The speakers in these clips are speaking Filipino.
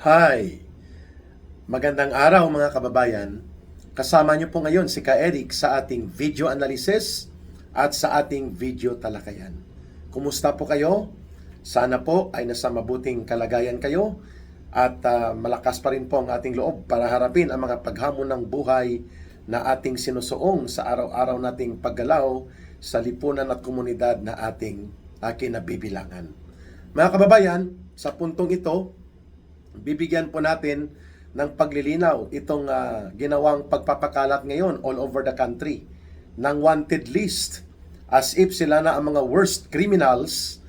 Hi! Magandang araw mga kababayan. Kasama niyo po ngayon si Ka Eric sa ating video analysis at sa ating video talakayan. Kumusta po kayo? Sana po ay nasa mabuting kalagayan kayo at malakas pa rin po ang ating loob para harapin ang mga paghamon ng buhay na ating sinusuong sa araw-araw nating paggalaw sa lipunan at komunidad na ating kinabibilangan. Mga kababayan, sa puntong ito, bibigyan po natin ng paglilinaw itong ginawang pagpapakalat ngayon all over the country ng wanted list as if sila na ang mga worst criminals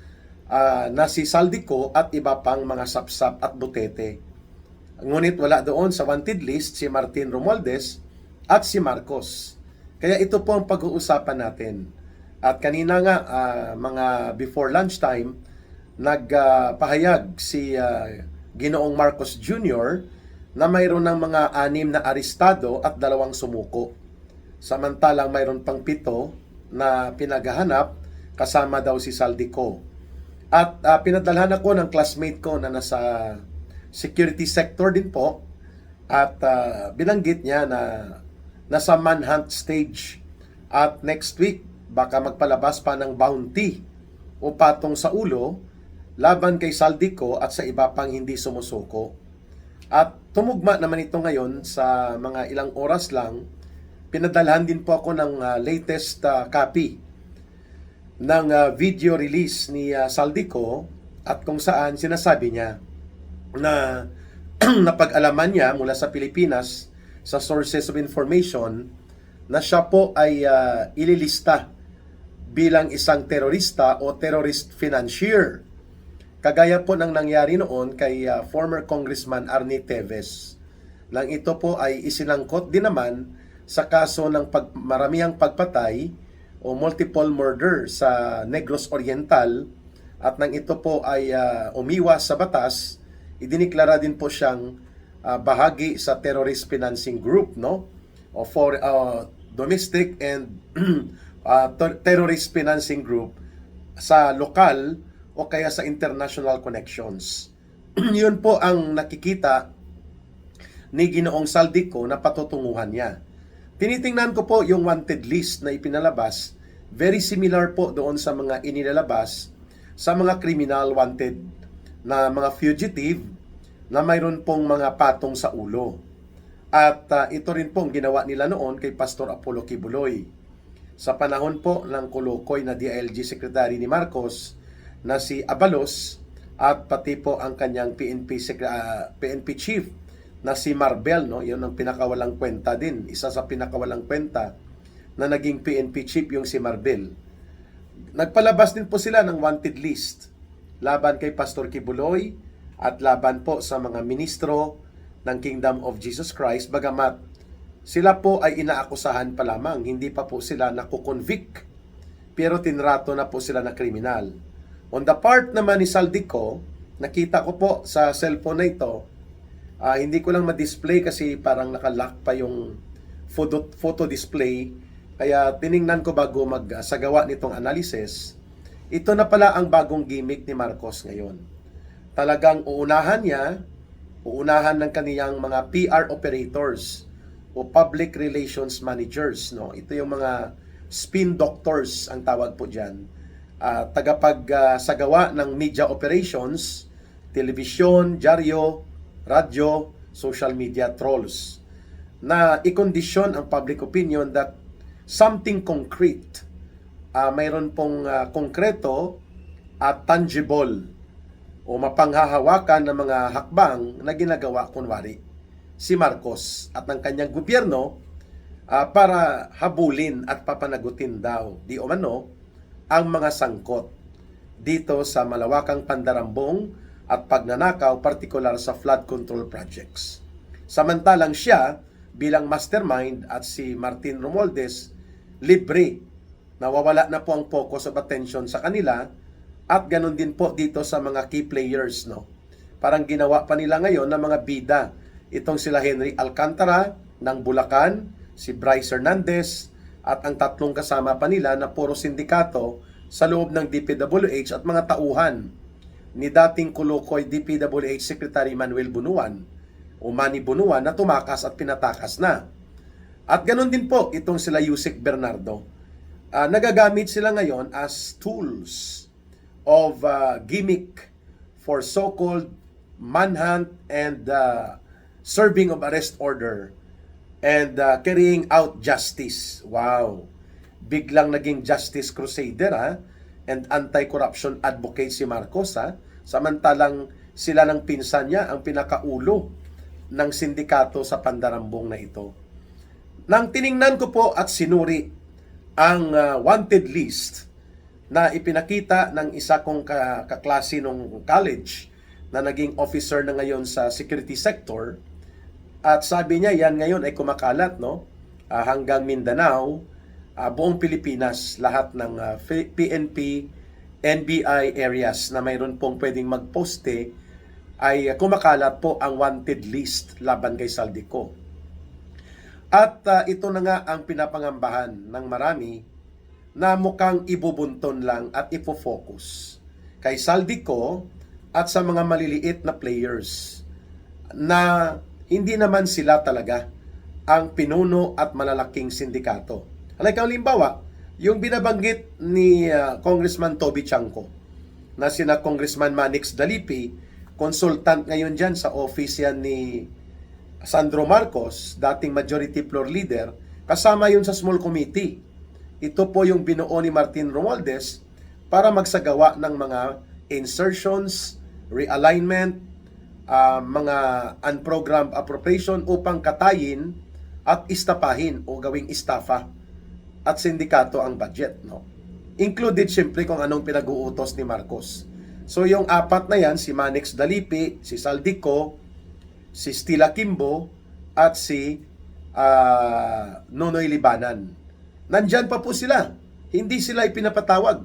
na si Saldico at iba pang mga sapsap at butete. Ngunit wala doon sa wanted list si Martin Romualdez at si Marcos. Kaya ito po ang pag-uusapan natin. At kanina nga, mga before lunchtime, nagpahayag si Ginoong Marcos Jr. na mayroon ng mga 6 na arestado at 2 sumuko. Samantalang mayroon pang 7 na pinaghahanap kasama daw si Saldico. At pinadalhan ako ng classmate ko na nasa security sector din po at binanggit niya na nasa manhunt stage at next week baka magpalabas pa ng bounty o patong sa ulo laban kay Saldico at sa iba pang hindi sumusuko. At tumugma naman ito ngayon sa mga ilang oras lang, pinadalhan din po ako ng latest copy ng video release ni Saldico at kung saan sinasabi niya na napag-alaman niya mula sa Pilipinas sa sources of information na siya po ay ililista bilang isang terorista o terrorist financier. Kagaya po ng nangyari noon kay former Congressman Arnie Teves. Lang ito po ay isinangkot din naman sa kaso ng maramihang pagpatay o multiple murder sa Negros Oriental at nang ito po ay umiwas sa batas, idiniklara din po siyang bahagi sa terrorist financing group, no? O for domestic and terrorist financing group sa lokal o kaya sa international connections. Yun po ang nakikita ni Ginoong Saldico na patutunguhan niya. Tinitingnan ko po yung wanted list na ipinalabas, very similar po doon sa mga inilalabas sa mga criminal wanted na mga fugitive na mayroon pong mga patong sa ulo. At ito rin pong ginawa nila noon kay Pastor Apollo Kibuloy. Sa panahon po ng kulukoy na DILG Secretary ni Marcos, na si Abalos at pati po ang kanyang PNP chief na si Marbel, no? Yun ang pinakawalang kwenta din. Isa sa pinakawalang kwenta na naging PNP chief yung si Marbel. Nagpalabas din po sila ng wanted list laban kay Pastor Kibuloy at laban po sa mga ministro ng Kingdom of Jesus Christ, bagamat sila po ay inaakusahan pa lamang, hindi pa po sila nakukonvict, pero tinrato na po sila na kriminal. On the part naman ni Saldico, nakita ko po sa cellphone na ito, hindi ko lang ma-display kasi parang nakalock pa yung photo display, kaya tiningnan ko bago magsagawa nitong analysis. Ito na pala ang bagong gimmick ni Marcos ngayon. Talagang uunahan ng kaniyang mga PR operators o public relations managers, no? Ito yung mga spin doctors ang tawag po diyan. Tagapagsagawa ng media operations, telebisyon, dyaryo, radyo, social media trolls na ikondisyon ang public opinion that something concrete, mayroon pong konkreto at tangible o mapanghahawakan ng mga hakbang na ginagawa kunwari si Marcos at ng kanyang gobyerno para habulin at papanagutin daw di umano ang mga sangkot dito sa malawakang pandarambong at pagnanakaw, partikular sa flood control projects. Samantalang siya, bilang mastermind at si Martin Romualdez, libre, nawawala na po ang focus of attention sa kanila at ganun din po dito sa mga key players, no? Parang ginawa pa nila ngayon ng mga bida. Itong sila Henry Alcantara ng Bulacan, si Bryce Hernandez, at ang 3 kasama pa nila na puro sindikato sa loob ng DPWH at mga tauhan ni dating Kulukoy DPWH Secretary Manuel Bunuan o Manny Bunuan na tumakas at pinatakas na. At ganun din po itong sila Yusek Bernardo. Nagagamit sila ngayon as tools of gimmick for so-called manhunt and serving of arrest order and carrying out justice. Wow! Biglang naging justice crusader and anti-corruption advocate si Marcos samantalang sila ng pinsan niya ang pinakaulo ng sindikato sa pandarambong na ito. Nang tiningnan ko po at sinuri ang wanted list na ipinakita ng isa kong kaklase nung college na naging officer na ngayon sa security sector, at sabi niya yan ngayon ay kumakalat hanggang Mindanao, buong Pilipinas, lahat ng PNP, NBI areas na mayroon pong pwedeng magposte ay kumakalat po ang wanted list laban kay Saldico. At ito na nga ang pinapangambahan ng marami na mukhang ibubunton lang at ipofocus kay Saldico at sa mga maliliit na players na hindi naman sila talaga ang pinuno at malalaking sindikato. Halimbawa, yung binabanggit ni Congressman Toby Chanco na sina Congressman Manix Dalipi, consultant ngayon dyan sa office yan ni Sandro Marcos, dating majority floor leader, kasama yun sa small committee. Ito po yung binuo ni Martin Romualdez para magsagawa ng mga insertions, realignment, mga unprogrammed appropriation upang katayin at istapahin o gawing istafa at sindikato ang budget. Included siyempre kung anong pinag-uutos ni Marcos. So yung apat na yan, si Manix Dalipi, si Saldico, si Stila Kimbo, at si Nonoy Libanan. Nandyan pa po sila. Hindi sila ipinapatawag.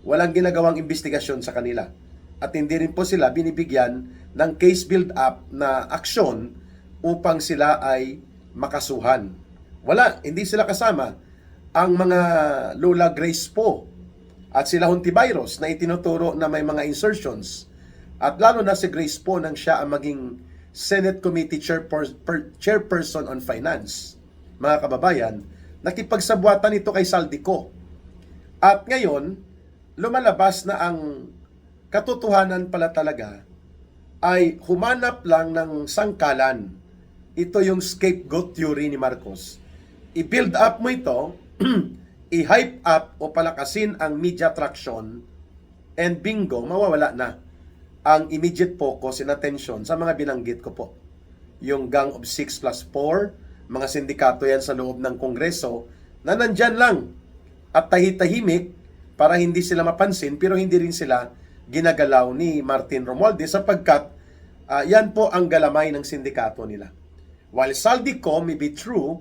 Walang ginagawang investigasyon sa kanila. At hindi rin po sila binibigyan ng case build-up na aksyon upang sila ay makasuhan. Wala, hindi sila kasama. Ang mga Lola Grace po at sila Hontibayros na itinuturo na may mga insertions, at lalo na si Grace po nang siya ang maging Senate Committee Chairperson on Finance. Mga kababayan, nakipagsabwatan ito kay Saldico. At ngayon, lumalabas na ang katotohanan pala talaga ay humanap lang ng sangkalan. Ito yung scapegoat theory ni Marcos. I-build up mo ito, i-hype up o palakasin ang media traction, and bingo, mawawala na ang immediate focus and attention sa mga binanggit ko po. Yung Gang of 6+4, mga sindikato yan sa loob ng Kongreso na nandyan lang at tahitahimik para hindi sila mapansin, pero hindi rin sila ginagalaw ni Martin Romualdez sapagkat yan po ang galamay ng sindikato nila. While Saldico may be true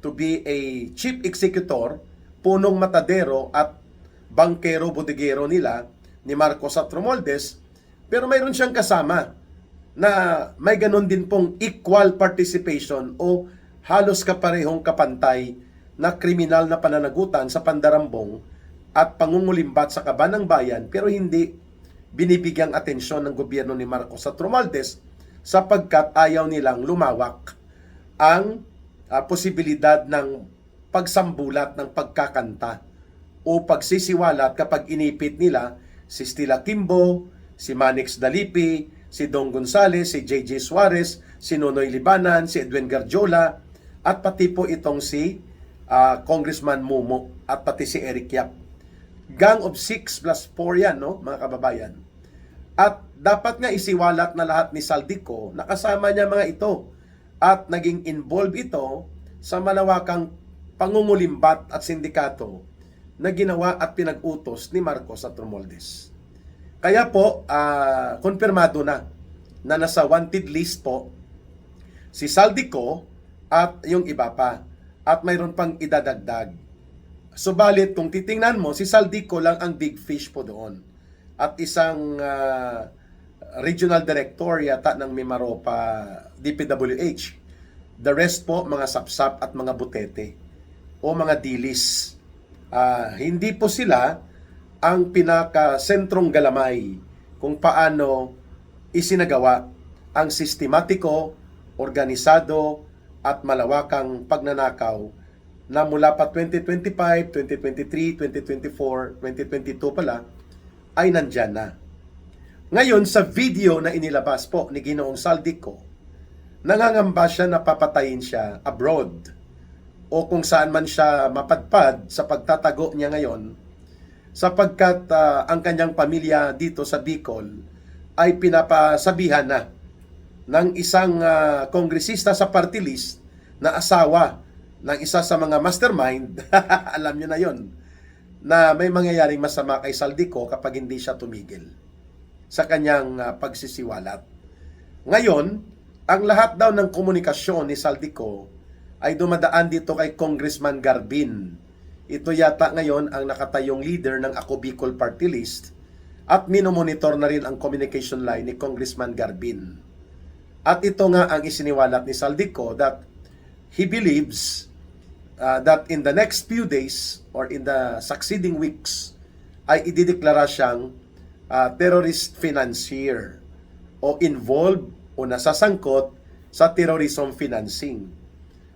to be a chief executor, punong matadero at bankero bodegero nila ni Marcos at Romualdez, pero mayroon siyang kasama na may ganun din pong equal participation o halos kaparehong kapantay na kriminal na pananagutan sa pandarambong at pangungulimbat sa kaban ng bayan, pero hindi binibigyang atensyon ng gobyerno ni Marcos at Romualdez sapagkat ayaw nilang lumawak ang posibilidad ng pagsambulat ng pagkakanta o pagsisiwalat kapag inipit nila si Stila Kimbo, si Manix Dalipi, si Dong Gonzales, si JJ Suarez, si Nonoy Libanan, si Edwin Garjola, at pati po itong si Congressman Momo at pati si Eric Yap. Gang of 6+4 yan, mga kababayan. At dapat nga isiwalat na lahat ni Saldico, nakasama niya mga ito. At naging involved ito sa malawakang pangungulimbat at sindikato na ginawa at pinag-utos ni Marcos at Romualdez. Kaya po, konfirmado na nasa wanted list po si Saldico at yung iba pa. At mayroon pang idadagdag. Subalit kung titingnan mo, si Saldico lang ang big fish po doon. At isang regional director yata ng Mimaropa DPWH. The rest po, mga sapsap at mga butete o mga dilis. Hindi po sila ang pinaka-sentrong galamay kung paano isinagawa ang sistematiko, organisado at malawakang pagnanakaw na mula pa 2025, 2023, 2024, 2022 pala ay nandyan na. Ngayon sa video na inilabas po ni Ginoong Saldico, nangangamba siya na papatayin siya abroad o kung saan man siya mapadpad sa pagtatago niya ngayon sapagkat ang kanyang pamilya dito sa Bicol ay pinapasabihan na ng isang kongresista sa party list na asawa ng isa sa mga mastermind, alam niyo na yon, na may mangyayaring masama kay Saldico kapag hindi siya tumigil sa kanyang pagsisiwalat. Ngayon, ang lahat daw ng komunikasyon ni Saldico ay dumadaan dito kay Congressman Garbin. Ito yata ngayon ang nakatayong leader ng Ako Bicol Party List at minomonitor na rin ang communication line ni Congressman Garbin. At ito nga ang isiniwalat ni Saldico that he believes that in the next few days or in the succeeding weeks ay idideklara siyang terrorist financier o involved o nasasangkot sa terrorism financing.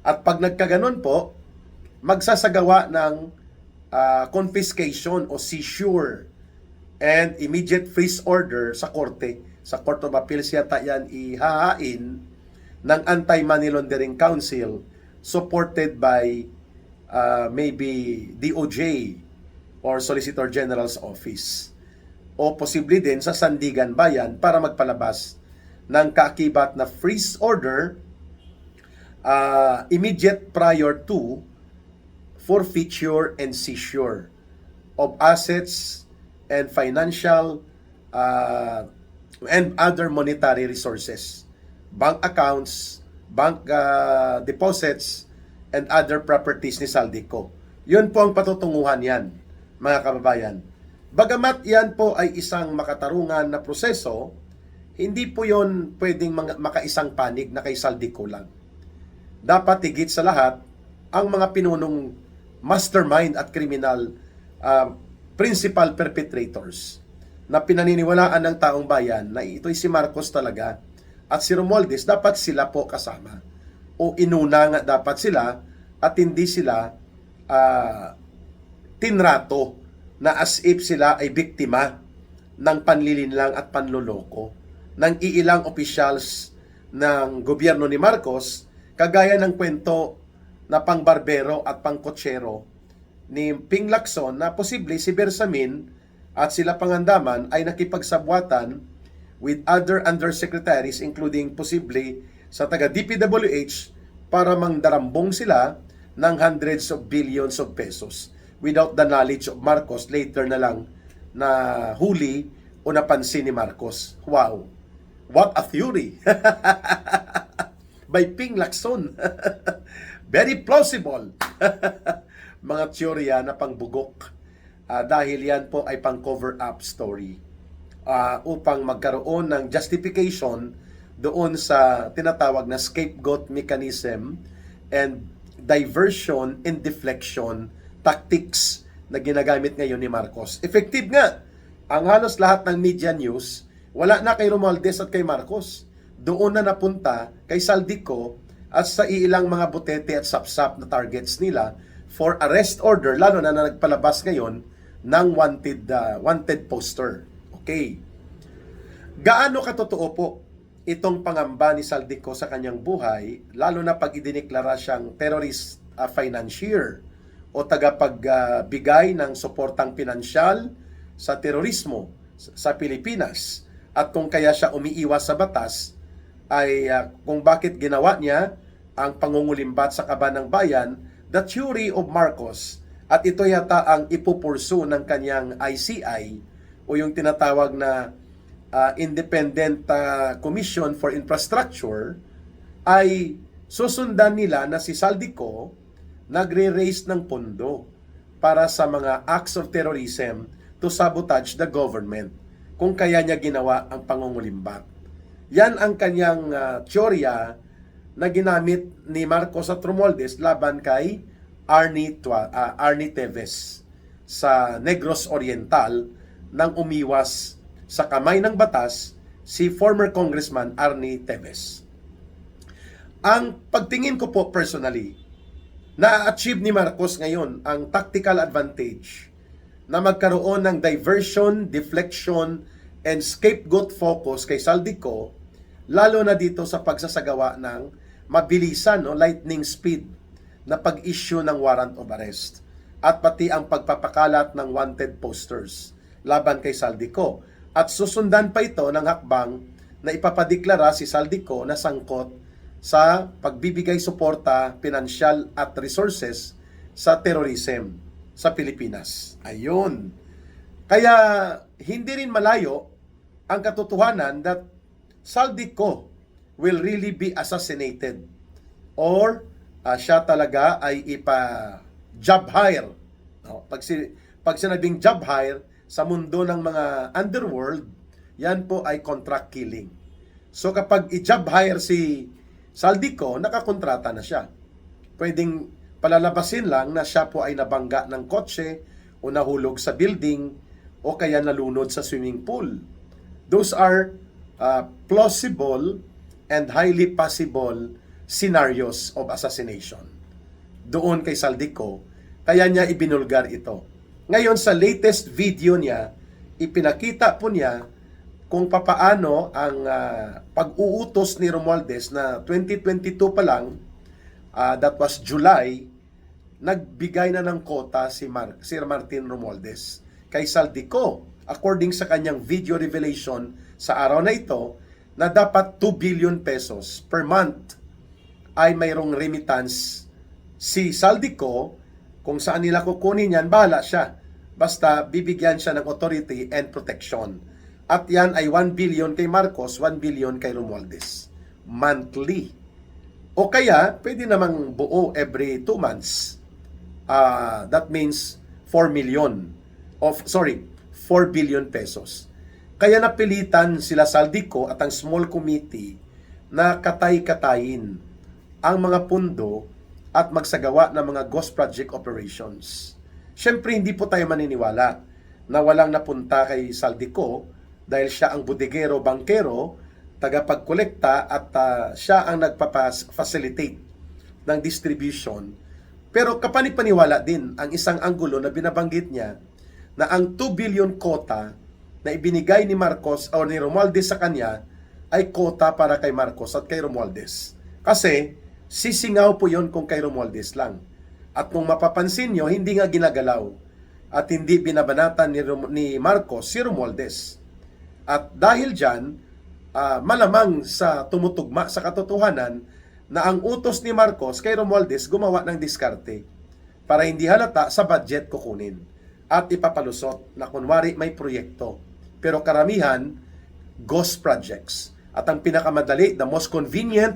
At pag nagkaganon po, magsasagawa ng confiscation o seizure and immediate freeze order sa korte. Sa Court of Appeals yata yan ihahain ng Anti-Money Laundering Council supported by maybe DOJ or Solicitor General's Office o posible din sa Sandigan Bayan para magpalabas ng kaakibat na freeze order immediate prior to forfeiture and seizure of assets and financial and other monetary resources, bank accounts, bank deposits, and other properties ni Saldico. Yun po ang patutunguhan yan, mga kababayan. Bagamat yan po ay isang makatarungan na proseso, hindi po yon pwedeng makaisang panig na kay Saldico lang. Dapat higit sa lahat, ang mga pinunong mastermind at criminal principal perpetrators na pinaniniwalaan ng taong bayan na ito'y si Marcos talaga at si Romualdez, dapat sila po kasama. O inuna nga dapat sila at hindi sila tinrato na as if sila ay biktima ng panlilinlang at panloloko ng iilang officials ng gobyerno ni Marcos, kagaya ng kwento na pangbarbero at pangkotsero ni Ping Lacson na posible si Bersamin at sila Pangandaman ay nakipagsabwatan with other undersecretaries including posible sa taga DPWH para mangdarambong sila ng hundreds of billions of pesos without the knowledge of Marcos. Later na lang na huli o napansin ni Marcos. Wow! What a theory! By Ping Lacson. Very plausible. Mga teorya na pangbugok. Dahil yan po ay pang cover up story. Upang magkaroon ng justification doon sa tinatawag na scapegoat mechanism and diversion and deflection tactics na ginagamit ngayon ni Marcos. Effective nga. Ang halos lahat ng media news, wala na kay Romualdez at kay Marcos. Doon na napunta kay Saldico at sa ilang mga butete at sapsap na targets nila for arrest order, lalo na nagpalabas ngayon ng wanted poster. Okay. Gaano katotoo po itong pangamba ni Saldico sa kanyang buhay, lalo na pag idineklara siyang terrorist financier o tagapagbigay ng suportang pinansyal sa terorismo sa Pilipinas, at kung kaya siya umiiwas sa batas ay kung bakit ginawa niya ang pangungulimbat sa kaban ng bayan, the theory of Marcos, at ito yata ang ipupursu ng kanyang ICI o yung tinatawag na Independent Commission for Infrastructure, ay susundan nila na si Saldico nagre-raise ng pondo para sa mga acts of terrorism to sabotage the government, kung kaya niya ginawa ang pangungulimbat. Yan ang kanyang teorya na ginamit ni Marcos at Romualdez laban kay Arnie Teves sa Negros Oriental nang umiwas sa kamay ng batas si former Congressman Arnie Teves. Ang pagtingin ko po personally, na-achieve ni Marcos ngayon ang tactical advantage na magkaroon ng diversion, deflection, and scapegoat focus kay Saldico, lalo na dito sa pagsasagawa ng mabilisan, lightning speed na pag-issue ng warrant of arrest at pati ang pagpapakalat ng wanted posters laban kay Saldico. At susundan pa ito ng hakbang na ipapadeklara si Saldico na sangkot sa pagbibigay suporta, pinansyal at resources sa terrorism sa Pilipinas. Ayun. Kaya hindi rin malayo ang katotohanan that Saldico will really be assassinated or siya talaga ay ipa-job hire. No? Pag sinabing job hire sa mundo ng mga underworld, yan po ay contract killing. So kapag i-job hire si Saldico, nakakontrata na siya. Pwedeng palalabasin lang na siya po ay nabangga ng kotse o nahulog sa building o kaya nalunod sa swimming pool. Those are plausible and highly possible scenarios of assassination doon kay Saldico, kaya niya ibinulgar ito. Ngayon sa latest video niya, ipinakita po niya kung papaano ang pag-uutos ni Romualdez na 2022 pa lang, that was July, nagbigay na ng kota si Sir Martin Romualdez kay Saldico, according sa kanyang video revelation sa araw na ito, na dapat 2 billion pesos per month ay mayroong remittance si Saldico. Kung saan nila kukunin yan, bahala siya. Basta bibigyan siya ng authority and protection. At yan ay 1 billion kay Marcos, 1 billion kay Romualdez. Monthly. O kaya, pwede namang buo every 2 months. That means 4 billion pesos. Kaya napilitan sila Saldico at ang small committee na katay-katayin ang mga pundo at magsagawa ng mga ghost project operations. Siyempre, hindi po tayo maniniwala na walang napunta kay Saldico dahil siya ang budegero, bankero, tagapagkolekta at siya ang nagpapa-facilitate ng distribution. Pero kapanipaniwala din ang isang anggulo na binabanggit niya na ang 2 billion quota na ibinigay ni Marcos o ni Romualdez sa kanya ay quota para kay Marcos at kay Romualdez. Kasi sisingaw po yon kung kay Romualdez lang. At kung mapapansin nyo, hindi nga ginagalaw at hindi binabanatan ni Marcos si Romualdez. At dahil dyan, malamang sa tumutugma sa katotohanan na ang utos ni Marcos kay Romualdez gumawa ng diskarte para hindi halata sa budget kukunin at ipapalusot na kunwari may proyekto. Pero karamihan, ghost projects. At ang pinakamadali, the most convenient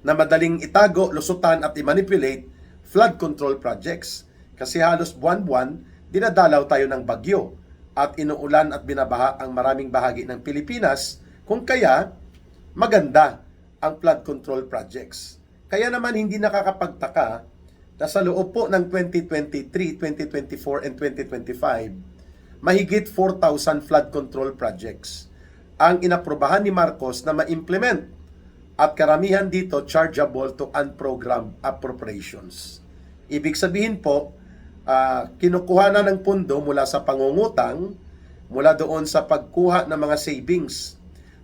na madaling itago, lusutan at i-manipulate, flood control projects. Kasi halos buwan-buwan, dinadalaw tayo ng bagyo at inuulan at binabaha ang maraming bahagi ng Pilipinas, kung kaya maganda ang flood control projects. Kaya naman hindi nakakapagtaka na sa loob po ng 2023, 2024, and 2025, mahigit 4,000 flood control projects ang inaprubahan ni Marcos na ma-implement at karamihan dito chargeable to unprogrammed appropriations. Ibig sabihin po, kinukuha na ng pundo mula sa pangungutang, mula doon sa pagkuha ng mga savings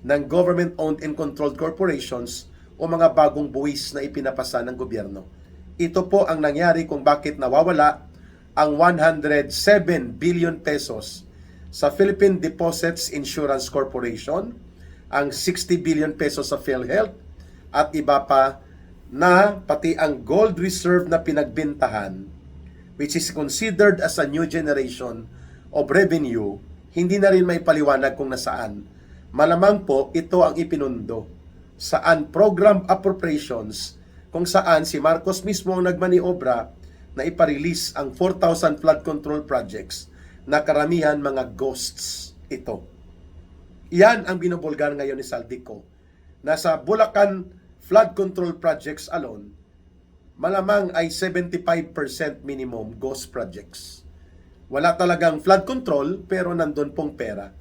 ng government-owned and controlled corporations o mga bagong buwis na ipinapasa ng gobyerno. Ito po ang nangyari kung bakit nawawala ang 107 billion pesos sa Philippine Deposits Insurance Corporation, ang 60 billion pesos sa PhilHealth, at iba pa na pati ang gold reserve na pinagbintahan, which is considered as a new generation of revenue, hindi na rin may paliwanag kung nasaan. Malamang po ito ang ipinundo sa unprogrammed appropriations kung saan si Marcos mismo ang nagmaniobra na iparelease ang 4,000 flood control projects na karamihan mga ghosts ito. Iyan ang binubulgar ngayon ni Saldico. Nasa Bulacan flood control projects alone, malamang ay 75% minimum ghost projects. Wala talagang flood control pero nandun pong pera.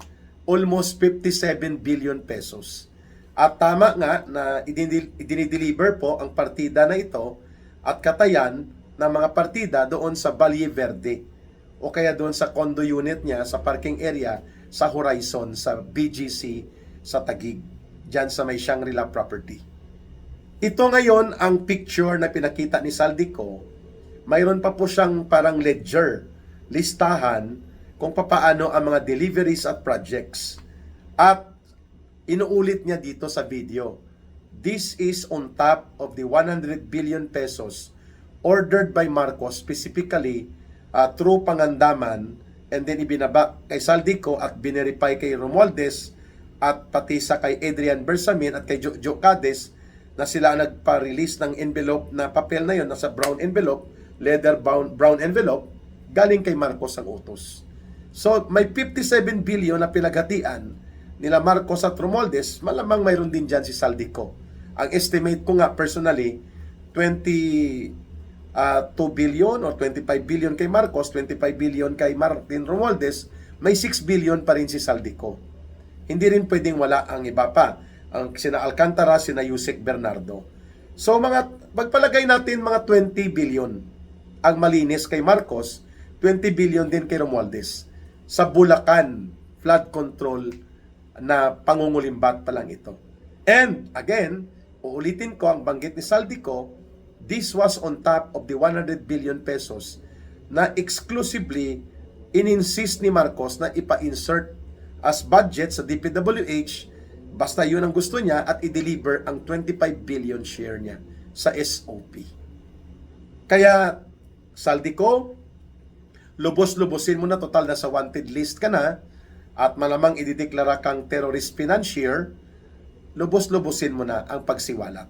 almost 57 billion pesos. At tama nga na idinideliver po ang partida na ito at katayan ng mga partida doon sa Valle Verde o kaya doon sa condo unit niya sa parking area sa Horizon, sa BGC sa Taguig, dyan sa may Shangri-La property. Ito ngayon ang picture na pinakita ni Saldico. Mayroon pa po siyang parang ledger, listahan kung papaano ang mga deliveries at projects. At inuulit niya dito sa video. This is on top of the 100 billion pesos ordered by Marcos specifically through Pangandaman and then ibinaba kay Saldico at binerify kay Romualdez at pati sa kay Adrian Bersamin at kay Jojo Cades na sila nagpa-release ng envelope na papel na yon, nasa brown envelope, leather brown envelope, galing kay Marcos ang utos. So, may 57 billion na pinaghatian nila Marcos at Romualdez, malamang mayroon din dyan si Saldico. Ang estimate ko nga personally, 22 billion or 25 billion kay Marcos, 25 billion kay Martin Romualdez, may 6 billion pa rin si Saldico. Hindi rin pwedeng wala ang iba pa. Ang sina Alcantara, sina Yusek Bernardo. So, magpalagay natin mga 20 billion ang malinis kay Marcos, 20 billion din kay Romualdez. Sa Bulacan, flood control na pangungulimbat pa lang ito. And again, uulitin ko ang banggit ni Saldico, this was on top of the 100 billion pesos na exclusively in-insist ni Marcos na ipa-insert as budget sa DPWH basta yun ang gusto niya at i-deliver ang 25 billion share niya sa SOP. Kaya, Saldico, lubos-lubosin mo na, total na sa wanted list ka na at malamang idideklara kang terrorist financier, lubos-lubosin mo na ang pagsiwalat.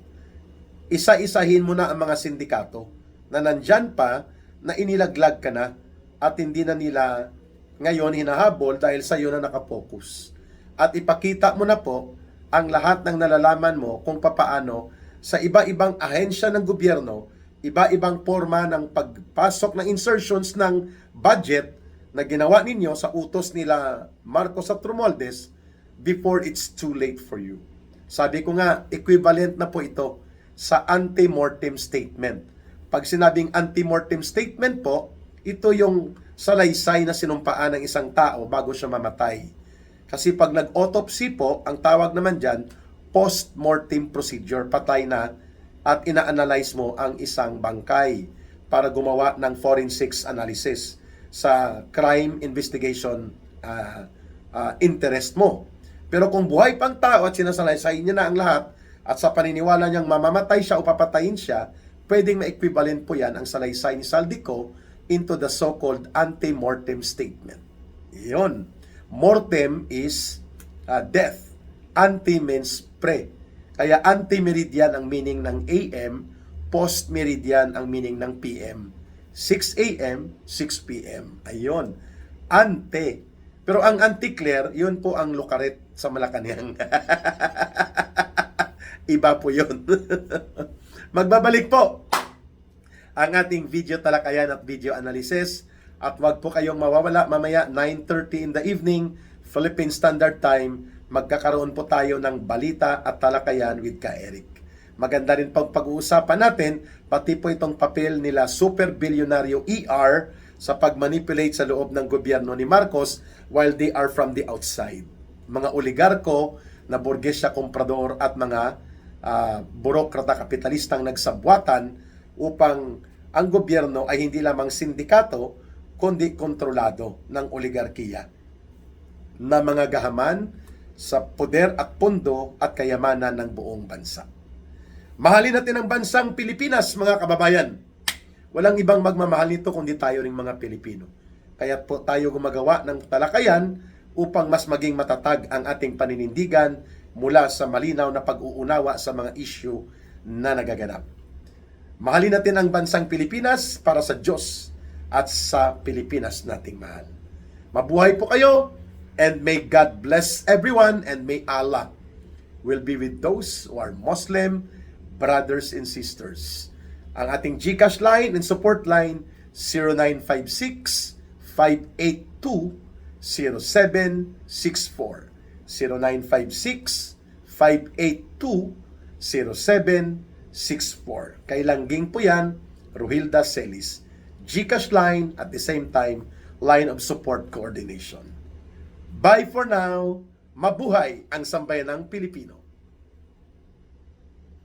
Isa-isahin mo na ang mga sindikato na nandyan pa na inilaglag ka na at hindi na nila ngayon hinahabol dahil sa iyo na nakapokus. At ipakita mo na po ang lahat ng nalalaman mo kung papaano sa iba-ibang ahensya ng gobyerno, iba-ibang forma ng pagpasok ng insertions ng budget na ginawa ninyo sa utos nila Marcos at Romualdez before it's too late for you. Sabi ko nga, equivalent na po ito sa ante-mortem statement. Pag sinabing ante-mortem statement po, ito yung salaysay na sinumpaan ng isang tao bago siya mamatay. Kasi pag nag-autopsy po, ang tawag naman dyan, post-mortem procedure, patay na, at ina-analyze mo ang isang bangkay para gumawa ng forensics analysis sa crime investigation interest mo. Pero kung buhay pang tao at sinasalaysay niya na ang lahat at sa paniniwala niyang mamamatay siya o papatayin siya, pwedeng ma-equivalent po yan ang salaysay ni Saldico into the so-called ante-mortem statement. Iyon. Mortem is death. Ante means pre. Kaya ante-meridian ang meaning ng AM, post-meridian ang meaning ng PM. 6 AM, 6 PM. Ayun. Ante. Pero ang anti-clear, yun po ang lukaret sa Malacanang. Iba po yun. Magbabalik po ang ating video talakayan at video analysis. At wag po kayong mawawala mamaya 9:30 in the evening, Philippine Standard Time. Magkakaroon po tayo ng balita at talakayan with Ka Eric. Maganda rin pang pag-uusapan natin, pati po itong papel nila super bilyonaryo ER sa pagmanipulate sa loob ng gobyerno ni Marcos while they are from the outside. Mga oligarko na burgesya komprador at mga burokrata kapitalistang nagsabwatan upang ang gobyerno ay hindi lamang sindikato, kundi kontrolado ng oligarkiya na mga gahaman sa poder at pondo at kayamanan ng buong bansa. Mahalin natin ang bansang Pilipinas, mga kababayan. Walang ibang magmamahal nito kundi tayo ring mga Pilipino. Kaya po tayo gumagawa ng talakayan upang mas maging matatag ang ating paninindigan mula sa malinaw na pag-uunawa sa mga issue na nagaganap. Mahalin natin ang bansang Pilipinas para sa Diyos at sa Pilipinas nating mahal. Mabuhay po kayo! And may God bless everyone, and may Allah will be with those who are Muslim brothers and sisters. Ang ating GCash line and support line 0956-582-0764. 0956-582-0764. Kay Langging po yan, Ruhilda Celis. GCash line at the same time, line of support coordination. Bye for now. Mabuhay ang sambayanang Pilipino.